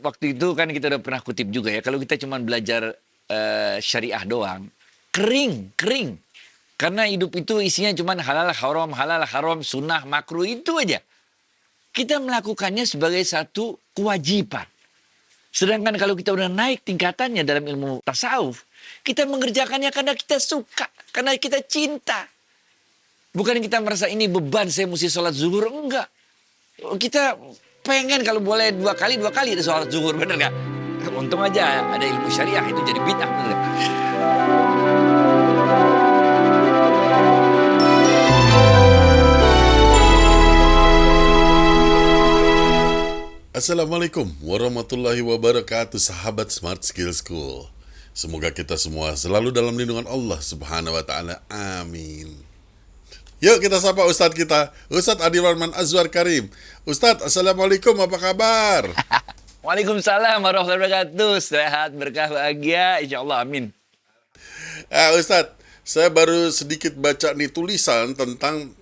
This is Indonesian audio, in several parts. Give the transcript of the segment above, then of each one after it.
waktu itu kan kita udah pernah kutip juga ya, kalau kita cuma belajar syariah doang, kering. Karena hidup itu isinya cuma halal haram, sunnah, makruh, itu aja. Kita melakukannya sebagai satu kewajiban. Sedangkan kalau kita udah naik tingkatannya dalam ilmu tasawuf, kita mengerjakannya karena kita suka, karena kita cinta. Bukan kita merasa ini beban, saya mesti sholat zuhur, enggak. Kita pengen kalau boleh dua kali ada sholat zuhur, bener gak? Untung aja ada ilmu syariah, itu jadi bid'ah, bener gak? Assalamualaikum warahmatullahi wabarakatuh, sahabat Smart Skill School. Semoga kita semua selalu dalam lindungan Allah Subhanahu wa Ta'ala. Amin. Yuk kita sapa Ustadz kita, Ustadz Adi Warman Azwar Karim. Ustadz, Assalamualaikum, apa kabar? Waalaikumsalam warahmatullahi wabarakatuh. Sehat, berkah, bahagia, insyaAllah, amin. Ustadz, saya baru sedikit baca nih tulisan tentang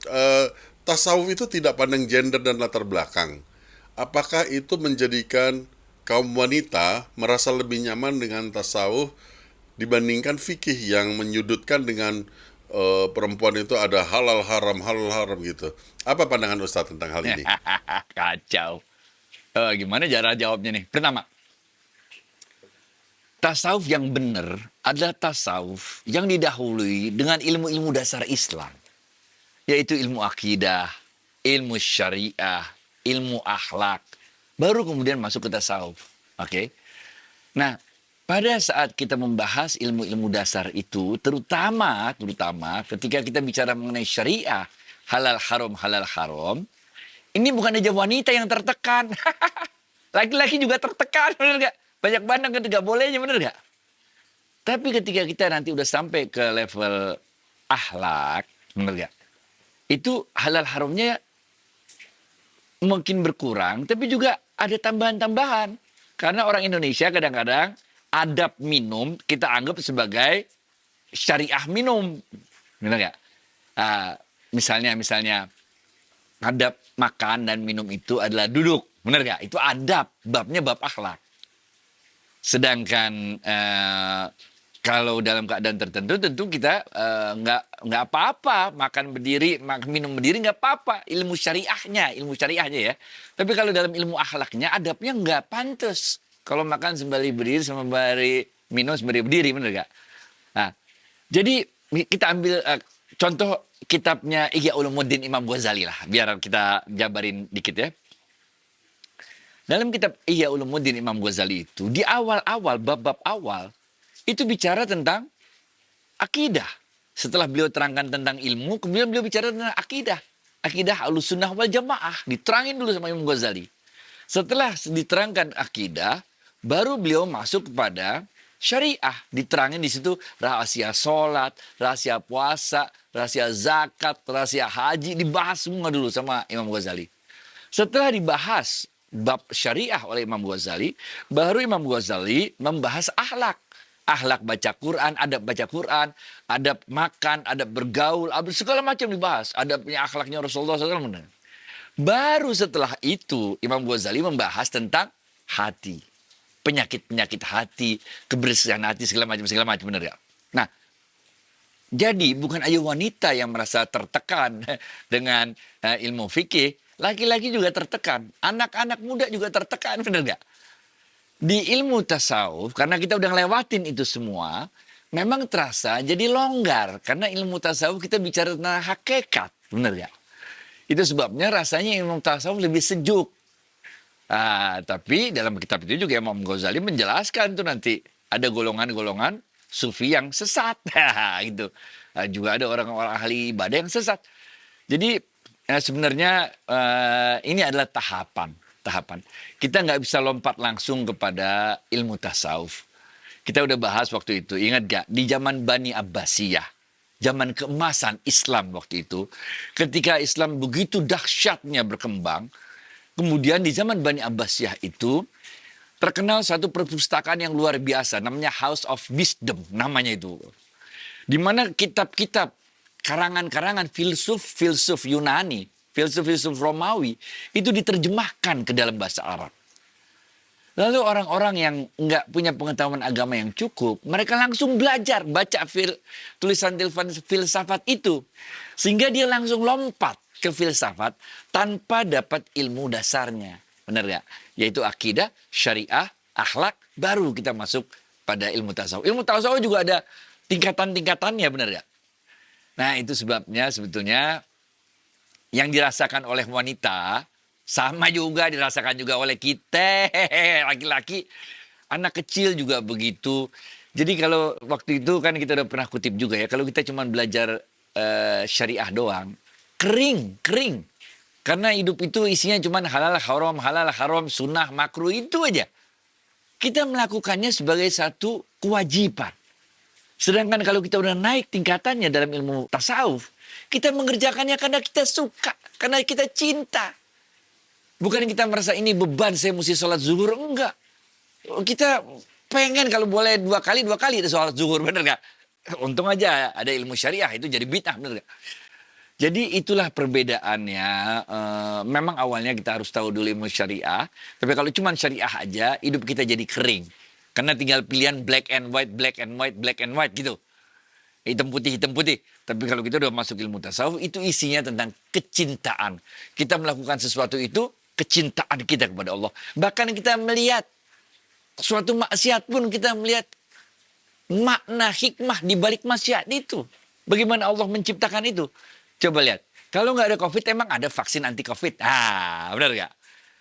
tasawuf itu tidak pandang gender dan latar belakang. Apakah itu menjadikan kaum wanita merasa lebih nyaman dengan tasawuf dibandingkan fikih yang menyudutkan dengan perempuan itu ada halal haram gitu. Apa pandangan Ustadz tentang hal ini? Kacau. Gimana cara jawabnya nih? Pertama, tasawuf yang benar adalah tasawuf yang didahului dengan ilmu-ilmu dasar Islam. Yaitu ilmu akidah, ilmu syariah, ilmu akhlak. Baru kemudian masuk ke tasawuf. Oke? Nah, pada saat kita membahas ilmu-ilmu dasar itu, terutama ketika kita bicara mengenai syariah, halal haram, ini bukan aja wanita yang tertekan. Laki-laki juga tertekan, bener gak? Banyak bandang ketika bolehnya, bener gak? Tapi ketika kita nanti udah sampai ke level akhlak, bener gak? Itu halal haramnya mungkin berkurang, tapi juga ada tambahan-tambahan. Karena orang Indonesia kadang-kadang adab minum kita anggap sebagai syariah minum, benar nggak? Misalnya adab makan dan minum itu adalah duduk, benar nggak? Itu adab, babnya bab akhlak. Sedangkan kalau dalam keadaan tertentu tentu kita nggak apa-apa makan berdiri, minum berdiri nggak apa-apa, ilmu syariahnya ya. Tapi kalau dalam ilmu akhlaknya adabnya nggak pantas. Kalau makan sembari berdiri, sembari minum sembari berdiri, benar gak? Nah, jadi kita ambil contoh kitabnya Ihya Ulumuddin Imam Ghazali lah, biar kita jabarin dikit ya. Dalam kitab Ihya Ulumuddin Imam Ghazali itu, di awal-awal, bab-bab awal, itu bicara tentang akidah. Setelah beliau terangkan tentang ilmu, kemudian beliau bicara tentang akidah. Akidah Ahlussunnah wal Jamaah, diterangin dulu sama Imam Ghazali. Setelah diterangkan akidah, baru beliau masuk kepada syariah. Diterangin di situ rahasia sholat, rahasia puasa, rahasia zakat, rahasia haji. Dibahas semua dulu sama Imam Ghazali. Setelah dibahas bab syariah oleh Imam Ghazali, baru Imam Ghazali membahas akhlak. Akhlak baca Quran, adab makan, adab bergaul, segala macam dibahas. Adabnya, akhlaknya Rasulullah SAW. Baru setelah itu Imam Ghazali membahas tentang hati. Penyakit-penyakit hati, kebersihan hati, segala macam, benar ya? Nah, jadi bukan aja wanita yang merasa tertekan dengan ilmu fikih, laki-laki juga tertekan, anak-anak muda juga tertekan, benar gak? Di ilmu tasawuf, karena kita udah ngelewatin itu semua, memang terasa jadi longgar, karena ilmu tasawuf kita bicara tentang hakikat, benar gak? Itu sebabnya rasanya ilmu tasawuf lebih sejuk. Tapi dalam kitab itu juga Imam Ghazali menjelaskan tuh nanti ada golongan-golongan sufi yang sesat, gitu. Juga ada orang-orang ahli ibadah yang sesat. Jadi sebenarnya ini adalah tahapan. Kita nggak bisa lompat langsung kepada ilmu tasawuf. Kita udah bahas waktu itu, ingat gak? Di zaman Bani Abbasiyah, zaman keemasan Islam waktu itu, ketika Islam begitu dahsyatnya berkembang, kemudian di zaman Bani Abbasiyah itu terkenal satu perpustakaan yang luar biasa, namanya House of Wisdom, namanya itu. Di mana kitab-kitab, karangan-karangan filsuf Yunani, filsuf Romawi, itu diterjemahkan ke dalam bahasa Arab. Lalu orang-orang yang nggak punya pengetahuan agama yang cukup, mereka langsung belajar baca tulisan filsafat itu. Sehingga dia langsung lompat ke filsafat tanpa dapat ilmu dasarnya. Benar nggak? Yaitu akidah, syariah, akhlak, baru kita masuk pada ilmu tasawuf. Ilmu tasawuf juga ada tingkatan-tingkatannya, benar nggak? Nah, itu sebabnya sebetulnya yang dirasakan oleh wanita sama juga dirasakan juga oleh kita laki-laki, anak kecil juga begitu. Jadi kalau waktu itu kan kita udah pernah kutip juga ya, kalau kita cuma belajar syariah doang, kering. Karena hidup itu isinya cuma halal haram, sunnah makruh itu aja. Kita melakukannya sebagai satu kewajiban. Sedangkan kalau kita udah naik tingkatannya dalam ilmu tasawuf, kita mengerjakannya karena kita suka, karena kita cinta. Bukan kita merasa ini beban, saya mesti sholat zuhur. Enggak. Kita pengen kalau boleh dua kali ada sholat zuhur. Bener gak? Untung aja ada ilmu syariah. Itu jadi bid'ah. Bener gak? Jadi itulah perbedaannya. Memang awalnya kita harus tahu dulu ilmu syariah. Tapi kalau cuma syariah aja, hidup kita jadi kering. Karena tinggal pilihan black and white gitu. Hitam putih. Tapi kalau kita udah masuk ilmu tasawuf, itu isinya tentang kecintaan. Kita melakukan sesuatu itu, kecintaan kita kepada Allah. Bahkan kita melihat suatu maksiat pun kita melihat makna hikmah di balik maksiat itu. Bagaimana Allah menciptakan itu? Coba lihat. Kalau nggak ada COVID, emang ada vaksin anti COVID? Benar nggak?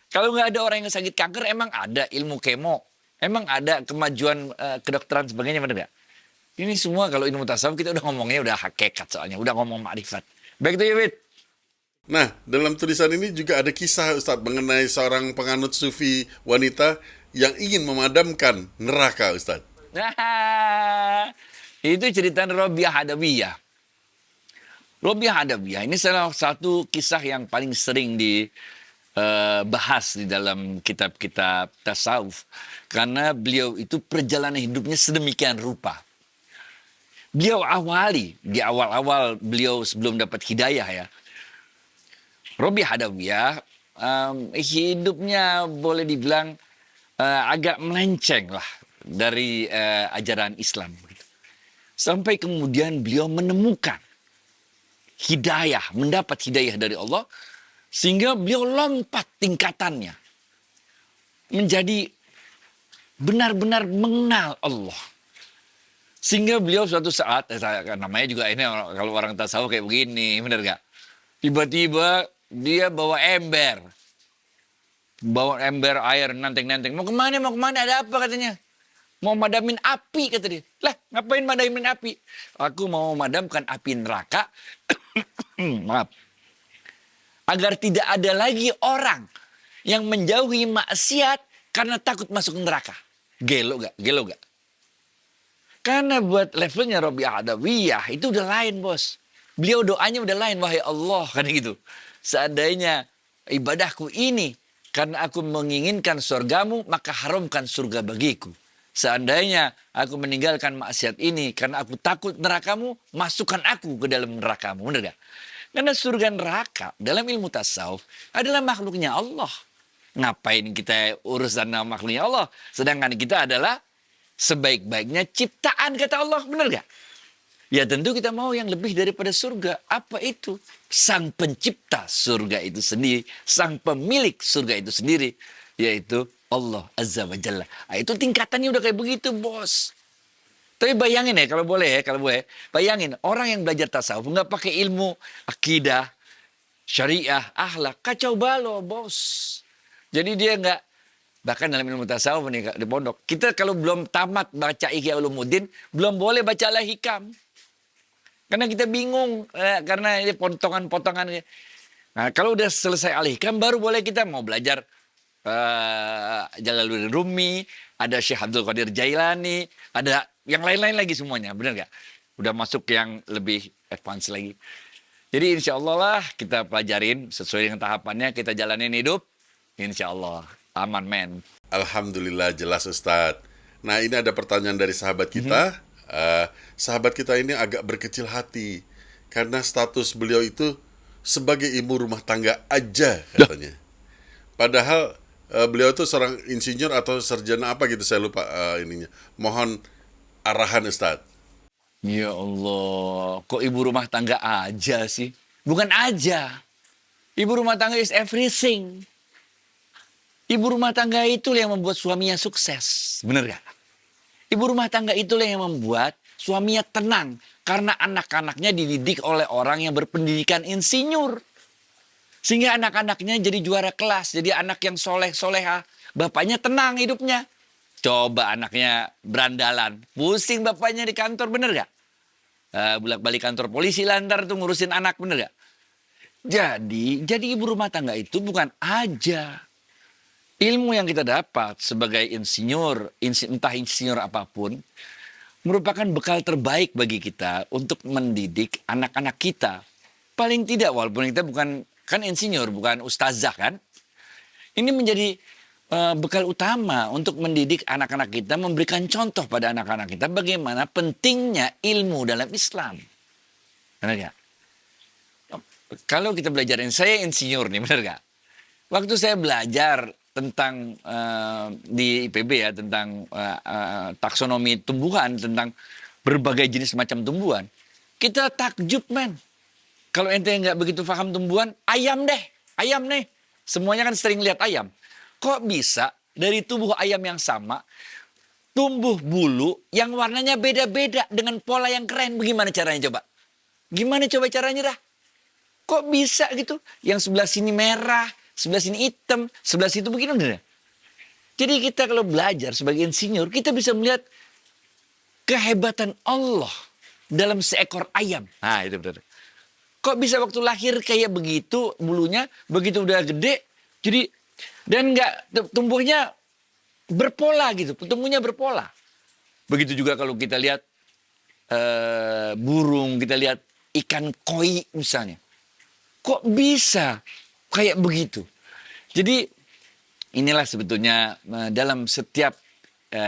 Kalau nggak ada orang yang sakit kanker, emang ada ilmu kemo. Emang ada kemajuan kedokteran sebagainya, benar nggak? Ini semua kalau ilmu tasawuf kita udah ngomongnya udah hakikat soalnya. Udah ngomong makrifat. Baik tuh ya, Wid. Nah, dalam tulisan ini juga ada kisah Ustadz mengenai seorang penganut sufi wanita yang ingin memadamkan neraka Ustadz. Nah, itu cerita Robiah Adawiyah. Robiah Adawiyah ini salah satu kisah yang paling sering dibahas di dalam kitab-kitab tasawuf. Karena beliau itu perjalanan hidupnya sedemikian rupa. Beliau di awal-awal beliau sebelum dapat hidayah ya. Robiah Adawiyah hidupnya boleh dibilang agak melenceng lah dari ajaran Islam. Sampai kemudian beliau menemukan hidayah, mendapat hidayah dari Allah. Sehingga beliau lompat tingkatannya. Menjadi benar-benar mengenal Allah. Sehingga beliau suatu saat, namanya juga ini kalau orang tasawuf kayak begini, benar gak? Tiba-tiba dia bawa ember air nanteng-nanteng. Mau kemana? Ada apa katanya? Mau madamin api kata dia. Lah, ngapain madamin api? Aku mau memadamkan api neraka. Maaf. Agar tidak ada lagi orang yang menjauhi maksiat karena takut masuk neraka. Gelo gak? Karena buat levelnya Robiah Adawiyah itu udah lain, bos. Beliau doanya udah lain, wahai Allah, kan gitu. Seandainya ibadahku ini karena aku menginginkan surgamu, maka haramkan surga bagiku. Seandainya aku meninggalkan maksiat ini karena aku takut nerakamu, masukkan aku ke dalam nerakamu. Benar gak? Karena surga neraka dalam ilmu tasawuf adalah makhluknya Allah. Ngapain kita urusan sama makhluknya Allah? Sedangkan kita adalah sebaik-baiknya ciptaan, kata Allah. Benar gak? Ya tentu kita mau yang lebih daripada surga. Apa itu? Sang pencipta surga itu sendiri. Sang pemilik surga itu sendiri. Yaitu Allah Azza wa Jalla. Nah, itu tingkatannya udah kayak begitu, bos. Tapi bayangin ya, kalau boleh. Bayangin, orang yang belajar tasawuf nggak pakai ilmu akidah, syariah, akhlak. Kacau balau, bos. Jadi dia nggak, bahkan dalam ilmu tasawuf nih di pondok, kita kalau belum tamat baca Ihya Ulumuddin, belum boleh baca Al-Hikam. Karena kita bingung, karena ini potongan-potongan. Nah, kalau udah selesai Al-Hikam, baru boleh kita mau belajar Jalaluddin Rumi, ada Syekh Abdul Qadir Jailani, ada yang lain-lain lagi semuanya, benar nggak? Udah masuk yang lebih advance lagi. Jadi insya Allah lah kita pelajarin sesuai dengan tahapannya, kita jalanin hidup, insya Allah aman, men. Alhamdulillah jelas Ustadz. Nah ini ada pertanyaan dari sahabat kita. Sahabat kita ini agak berkecil hati karena status beliau itu sebagai ibu rumah tangga aja katanya. Padahal beliau itu seorang insinyur atau sarjana apa gitu, saya lupa ininya. Mohon arahan Ustadz. Ya Allah, kok ibu rumah tangga aja sih? Bukan aja. Ibu rumah tangga is everything. Ibu rumah tangga itu yang membuat suaminya sukses. Bener gak? Ibu rumah tangga itulah yang membuat suaminya tenang. Karena anak-anaknya dididik oleh orang yang berpendidikan insinyur. Sehingga anak-anaknya jadi juara kelas. Jadi anak yang soleh-soleha. Bapaknya tenang hidupnya. Coba anaknya berandalan. Pusing bapaknya di kantor, bener gak? Bolak-balik kantor polisi lantar tuh ngurusin anak, bener gak? Jadi ibu rumah tangga itu bukan aja ilmu yang kita dapat sebagai insinyur, entah insinyur apapun, merupakan bekal terbaik bagi kita untuk mendidik anak-anak kita. Paling tidak, walaupun kita bukan, kan insinyur, bukan ustazah kan. Ini menjadi bekal utama untuk mendidik anak-anak kita, memberikan contoh pada anak-anak kita bagaimana pentingnya ilmu dalam Islam. Benar gak? Kalau kita belajarin, saya insinyur nih, benar gak? Waktu saya belajar tentang di IPB ya, tentang taksonomi tumbuhan, tentang berbagai jenis macam tumbuhan, kita takjub, men. Kalau ente nggak begitu paham tumbuhan, ayam deh, ayam nih. Semuanya kan sering lihat ayam. Kok bisa dari tubuh ayam yang sama, tumbuh bulu yang warnanya beda-beda dengan pola yang keren? Bagaimana caranya coba? Gimana coba caranya dah? Kok bisa gitu? Yang sebelah sini merah, sebelah sini hitam, sebelah situ begini. Udah. Jadi kita kalau belajar sebagai insinyur, kita bisa melihat kehebatan Allah dalam seekor ayam. Nah, itu benar. Kok bisa waktu lahir kayak begitu bulunya, begitu udah gede, jadi dan nggak tumbuhnya berpola gitu, tumbuhnya berpola. Begitu juga kalau kita lihat burung, kita lihat ikan koi misalnya. Kok bisa kayak begitu? Jadi inilah sebetulnya dalam setiap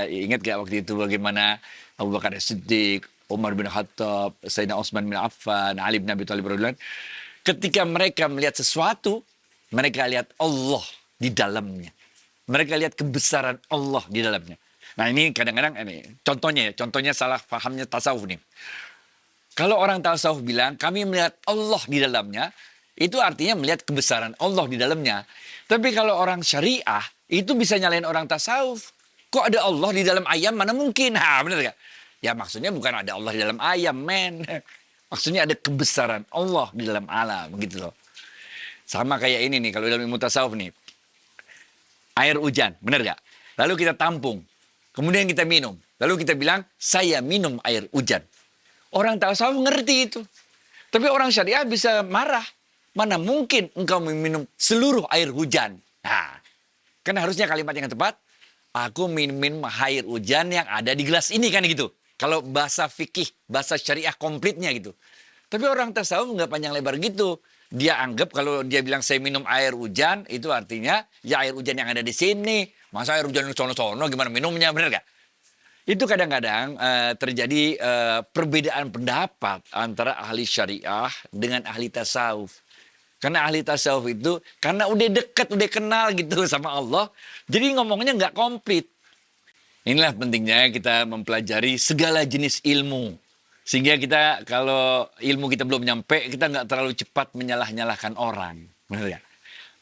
ingat gak waktu itu bagaimana Abu Bakar As-Siddiq, Umar bin Khattab, Sayyidina Utsman bin Affan, Ali bin Abi Thalib radhiyallahu anhu, ketika mereka melihat sesuatu, mereka lihat Allah di dalamnya. Mereka lihat kebesaran Allah di dalamnya. Nah ini kadang-kadang ini contohnya salah pahamnya tasawuf nih. Kalau orang tasawuf bilang kami melihat Allah di dalamnya, itu artinya melihat kebesaran Allah di dalamnya. Tapi kalau orang syariah, itu bisa nyalain orang tasawuf. Kok ada Allah di dalam ayam? Mana mungkin? Ha, benar gak? Ya maksudnya bukan ada Allah di dalam ayam, men. Maksudnya ada kebesaran Allah di dalam alam, gitu loh. Sama kayak ini nih, kalau dalam ilmu tasawuf nih. Air hujan, benar gak? Lalu kita tampung. Kemudian kita minum. Lalu kita bilang, saya minum air hujan. Orang tasawuf ngerti itu. Tapi orang syariah bisa marah. Mana mungkin engkau meminum seluruh air hujan? Nah, kan harusnya kalimat yang tepat. Aku minum air hujan yang ada di gelas ini kan gitu. Kalau bahasa fikih, bahasa syariah komplitnya gitu. Tapi orang tasawuf nggak panjang lebar gitu. Dia anggap kalau dia bilang saya minum air hujan, itu artinya ya air hujan yang ada di sini. Masa air hujan di sono-sono gimana minumnya, bener gak? Itu kadang-kadang terjadi perbedaan pendapat antara ahli syariah dengan ahli tasawuf. Karena ahli tasawuf itu, karena udah dekat, udah kenal gitu sama Allah, jadi ngomongnya nggak komplit. Inilah pentingnya kita mempelajari segala jenis ilmu. Sehingga kita, kalau ilmu kita belum nyampe, kita nggak terlalu cepat menyalah-nyalahkan orang. Benar ya?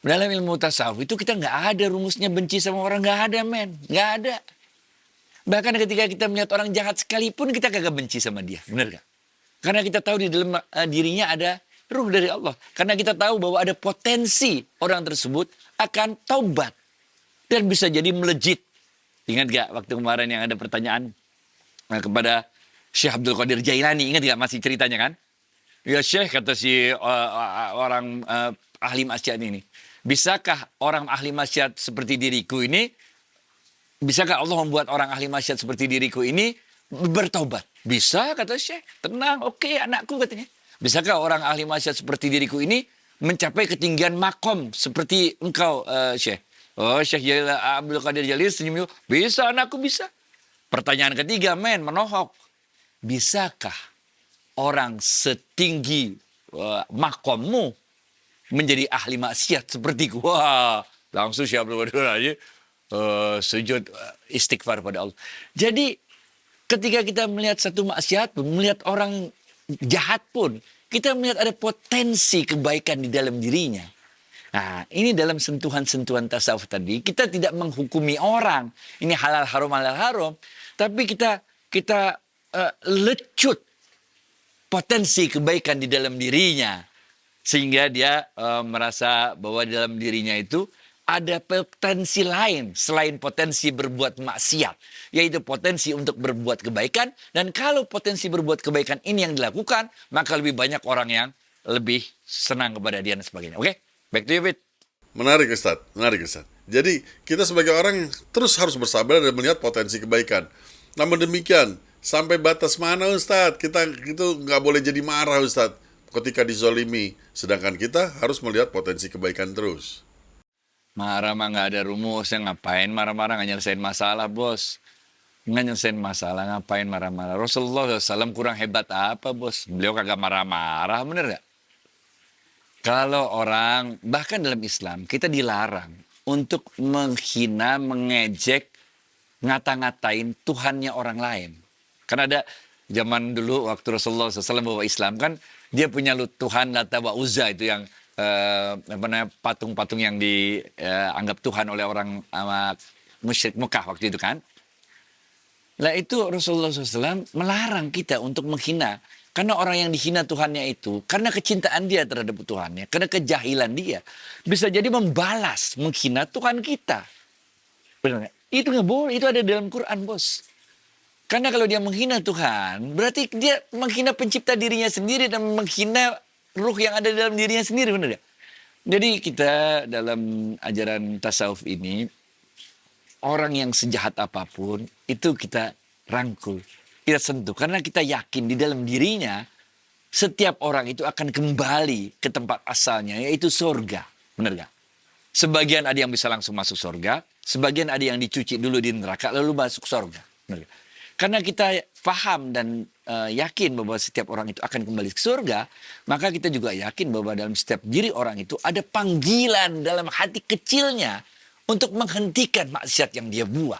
Dalam ilmu tasawuf itu kita nggak ada rumusnya benci sama orang, nggak ada, men. Nggak ada. Bahkan ketika kita melihat orang jahat sekalipun, kita kagak benci sama dia. Benar gak? Karena kita tahu di dalam dirinya ada ruh dari Allah. Karena kita tahu bahwa ada potensi orang tersebut akan taubat. Dan bisa jadi melejit. Ingat gak waktu kemarin yang ada pertanyaan kepada Syekh Abdul Qadir Jailani. Ingat gak masih ceritanya kan? Ya Syekh, kata si orang ahli maksiat ini. Bisakah orang ahli maksiat seperti diriku ini, bisakah Allah membuat orang ahli maksiat seperti diriku ini bertaubat? Bisa, kata Syekh. Tenang, oke anakku katanya. Bisakah orang ahli maksiat seperti diriku ini mencapai ketinggian makom seperti engkau, Syekh? Oh, Syekh Abdul Qadir Jalil senyum. Bisa, anakku bisa. Pertanyaan ketiga, men, menohok. Bisakah orang setinggi makommu menjadi ahli maksiat sepertiku? Wah, langsung siap aja sujud istighfar pada Allah. Jadi ketika kita melihat satu maksiat pun, melihat orang jahat pun, kita melihat ada potensi kebaikan di dalam dirinya. Nah, ini dalam sentuhan-sentuhan tasawuf tadi, kita tidak menghukumi orang. Ini halal haram, tapi kita lecut potensi kebaikan di dalam dirinya. Sehingga dia merasa bahwa di dalam dirinya itu ada potensi lain selain potensi berbuat maksiat. Yaitu potensi untuk berbuat kebaikan. Dan kalau potensi berbuat kebaikan ini yang dilakukan, maka lebih banyak orang yang lebih senang kepada dia dan sebagainya. Oke? Back to you, Fit. Menarik Ustadz, menarik Ustadz. Jadi kita sebagai orang terus harus bersabar dan melihat potensi kebaikan. Namun demikian, sampai batas mana Ustadz? Kita itu nggak boleh jadi marah Ustadz ketika dizolimi. Sedangkan kita harus melihat potensi kebaikan terus. Marah mah nggak ada rumusnya, ngapain marah-marah, nggak nyelesain masalah, bos. Nggak nyelesain masalah, ngapain marah-marah. Rasulullah SAW kurang hebat apa, bos? Beliau kagak marah-marah, bener nggak? Kalau orang, bahkan dalam Islam, kita dilarang untuk menghina, mengejek, ngata-ngatain Tuhannya orang lain. Karena ada zaman dulu waktu Rasulullah SAW bawa Islam kan, dia punya Tuhan Lata wa Uzza itu yang patung-patung yang dianggap Tuhan oleh orang musyrik Mekah waktu itu kan. Nah itu Rasulullah SAW melarang kita untuk menghina. Karena orang yang dihina Tuhannya itu, karena kecintaan dia terhadap Tuhannya, karena kejahilan dia, bisa jadi membalas, menghina Tuhan kita. Benar nggak? Itu nggak boleh, itu ada dalam Quran, bos. Karena kalau dia menghina Tuhan, berarti dia menghina pencipta dirinya sendiri dan menghina ruh yang ada dalam dirinya sendiri, benar nggak? Jadi kita dalam ajaran tasawuf ini, orang yang sejahat apapun, itu kita rangkul. Kita sentuh karena kita yakin di dalam dirinya setiap orang itu akan kembali ke tempat asalnya yaitu surga. Benar gak? Sebagian ada yang bisa langsung masuk surga, sebagian ada yang dicuci dulu di neraka lalu masuk surga. Benar gak? Karena kita paham dan yakin bahwa setiap orang itu akan kembali ke surga, maka kita juga yakin bahwa dalam setiap diri orang itu ada panggilan dalam hati kecilnya untuk menghentikan maksiat yang dia buat.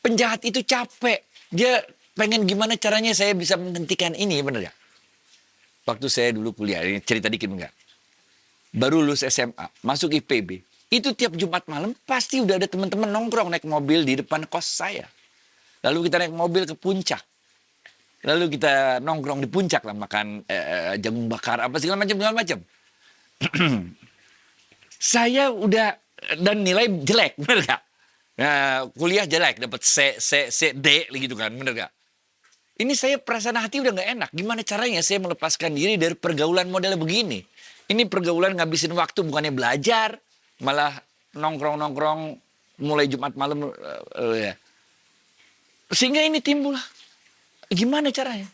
Penjahat itu capek, dia pengen gimana caranya saya bisa menghentikan ini, bener ya? Waktu saya dulu kuliah, ini cerita dikit enggak? Baru lulus SMA, masuk IPB. Itu tiap Jumat malam pasti udah ada teman-teman nongkrong naik mobil di depan kos saya. Lalu kita naik mobil ke puncak. Lalu kita nongkrong di puncak lah, makan jagung bakar, apa segala macam. Saya udah, dan nilai jelek, bener gak? Nah, kuliah jelek, dapat C, D gitu kan, bener gak? Ini saya perasaan hati udah gak enak. Gimana caranya saya melepaskan diri dari pergaulan model begini? Ini pergaulan ngabisin waktu, bukannya belajar. Malah nongkrong-nongkrong mulai Jumat malam. Ya. Sehingga ini timbul. Gimana caranya?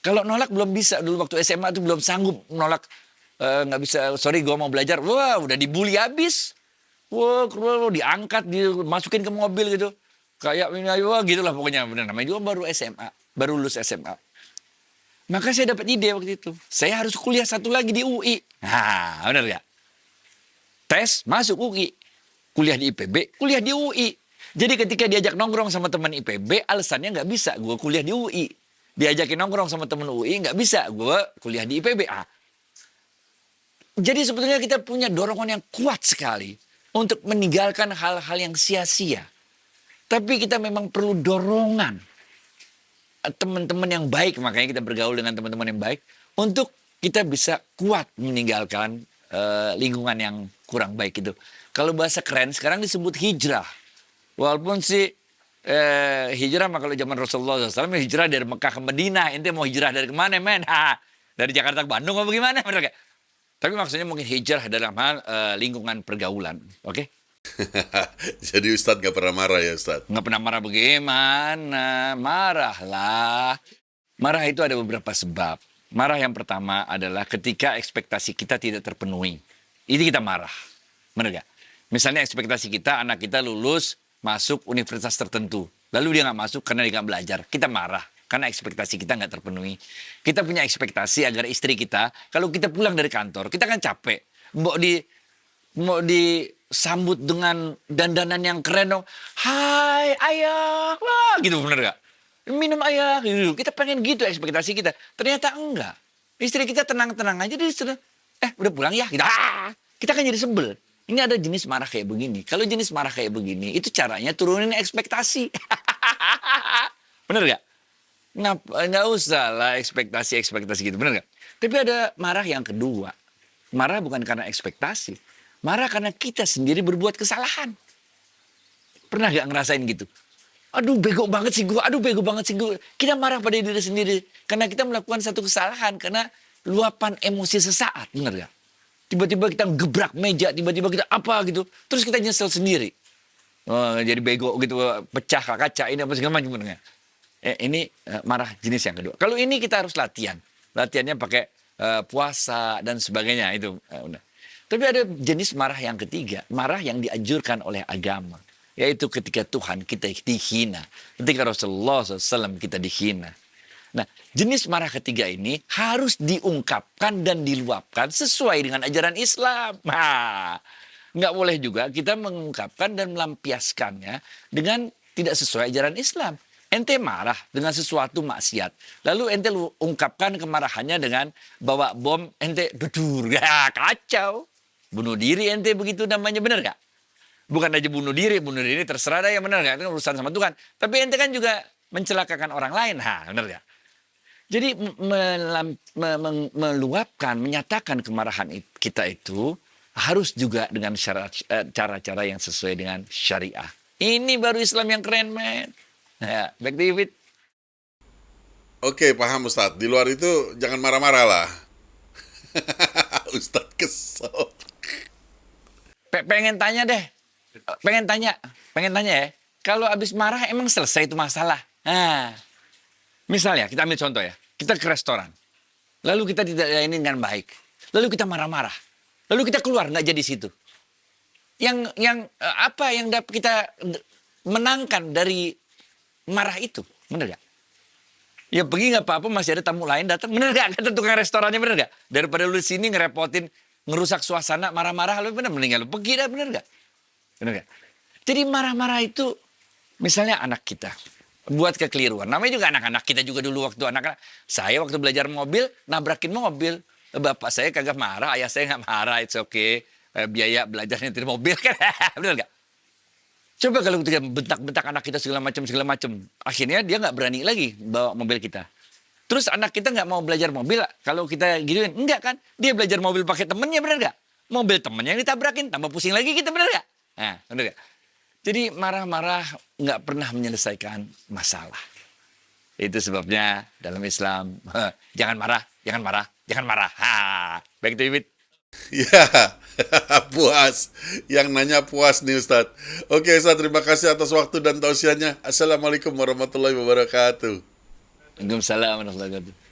Kalau nolak belum bisa. Dulu waktu SMA tuh belum sanggup nolak. Gak bisa, sorry gue mau belajar. Wah udah dibully habis. Wah diangkat, dimasukin ke mobil gitu. Kayak wah gitulah pokoknya. Bener, namanya juga baru SMA. Baru lulus SMA. Maka saya dapat ide waktu itu. Saya harus kuliah satu lagi di UI. Nah, benar gak? Tes, masuk UI. Kuliah di IPB, kuliah di UI. Jadi ketika diajak nongkrong sama teman IPB, alasannya nggak bisa. Gue kuliah di UI. Diajakin nongkrong sama teman UI, nggak bisa. Gue kuliah di IPB. Jadi sebetulnya kita punya dorongan yang kuat sekali untuk meninggalkan hal-hal yang sia-sia. Tapi kita memang perlu dorongan teman-teman yang baik, makanya kita bergaul dengan teman-teman yang baik untuk kita bisa kuat meninggalkan lingkungan yang kurang baik itu. Kalau bahasa keren sekarang disebut hijrah. Walaupun sih hijrah mah kalau zaman Rasulullah SAW hijrah dari Mekah ke Madinah. Ente mau hijrah dari kemana men? Dari Jakarta ke Bandung apa gimana? Tapi maksudnya mungkin hijrah dalam hal lingkungan pergaulan. Oke? Jadi Ustadz gak pernah marah ya Ustadz? Nggak pernah marah bagaimana? Marahlah. Marah itu ada beberapa sebab. Marah yang pertama adalah ketika ekspektasi kita tidak terpenuhi. Ini kita marah. Benar gak? Misalnya ekspektasi kita, anak kita lulus, masuk universitas tertentu. Lalu dia nggak masuk karena dia nggak belajar. Kita marah. Karena ekspektasi kita nggak terpenuhi. Kita punya ekspektasi agar istri kita, kalau kita pulang dari kantor, kita kan capek. Mau di sambut dengan dandanan yang keren dong. Hai ayah, wah gitu bener gak? Minum ayah, gitu. Kita pengen gitu ekspektasi kita. Ternyata enggak. Istri kita tenang-tenang aja dia sudah, udah pulang ya. Gitu. Kita kan jadi sebel. Ini ada jenis marah kayak begini. Kalau jenis marah kayak begini, itu caranya turunin ekspektasi. Bener gak? Nggak usah lah ekspektasi gitu, bener gak? Tapi ada marah yang kedua. Marah bukan karena ekspektasi. Marah karena kita sendiri berbuat kesalahan. Pernah gak ngerasain gitu? Aduh bego banget sih gue, aduh bego banget sih gue. Kita marah pada diri sendiri. Karena kita melakukan satu kesalahan. Karena luapan emosi sesaat, bener gak? Tiba-tiba kita gebrak meja, tiba-tiba kita apa gitu. Terus kita nyesel sendiri. Oh, jadi bego gitu, pecah kaca, ini apa segala macam. Bener gak? Ini marah jenis yang kedua. Kalau ini kita harus latihan. Latihannya pakai puasa dan sebagainya. Itu udah. Tapi ada jenis marah yang ketiga, marah yang dianjurkan oleh agama, yaitu ketika Tuhan kita dihina, ketika Rasulullah SAW kita dihina. Nah, jenis marah ketiga ini harus diungkapkan dan diluapkan sesuai dengan ajaran Islam. Nggak boleh juga kita mengungkapkan dan melampiaskannya dengan tidak sesuai ajaran Islam. Ente marah dengan sesuatu maksiat, lalu ente ungkapkan kemarahannya dengan bawa bom, ente dudur, ya kacau. Bunuh diri ente begitu namanya, benar gak? Bukan aja bunuh diri terserah dah yang benar gak? Itu kan urusan sama Tuhan. Tapi ente kan juga mencelakakan orang lain, benar gak? Jadi meluapkan, menyatakan kemarahan kita itu harus juga dengan cara-cara yang sesuai dengan syariah. Ini baru Islam yang keren, men. Ya, back to you, Fit. Oke, paham Ustadz. Di luar itu jangan marah-marah lah. Ustadz kesel. Pengen tanya deh. Pengen tanya ya. Kalau habis marah emang selesai itu masalah. Nah, misalnya kita ambil contoh ya. Kita ke restoran. Lalu kita tidak layani dengan baik. Lalu kita marah-marah. Lalu kita keluar nggak jadi situ. Apa yang dapat kita menangkan dari marah itu? Bener gak? Ya pergi nggak apa-apa, masih ada tamu lain datang. Bener gak? Kata tukang restorannya, bener gak? Daripada lu sini ngerepotin, ngerusak suasana, marah-marah, lu bener mendingan lu pergi dah, bener gak? Bener gak? Jadi marah-marah itu, misalnya anak kita buat kekeliruan. Namanya juga anak-anak kita juga dulu waktu anak-anak. Saya waktu belajar mobil, nabrakin mobil. Bapak saya kagak marah, ayah saya nggak marah, it's okay. Biaya belajar nyetir mobil kan, bener gak? Coba kalau kita bentak-bentak anak kita segala macam. Akhirnya dia nggak berani lagi bawa mobil kita. Terus anak kita nggak mau belajar mobil, kalau kita gituin, enggak kan? Dia belajar mobil pakai temennya, bener gak? Mobil temennya yang ditabrakin, tambah pusing lagi kita, bener gak? Nah, bener gak? Jadi marah-marah nggak pernah menyelesaikan masalah. Itu sebabnya dalam Islam, jangan marah. Baik itu, Ibit. Ya, puas. Yang nanya puas nih Ustadz. Oke Ustadz, terima kasih atas waktu dan tausiahnya. Assalamualaikum warahmatullahi wabarakatuh. Waalaikumsalam warahmatullahi wabarakatuh.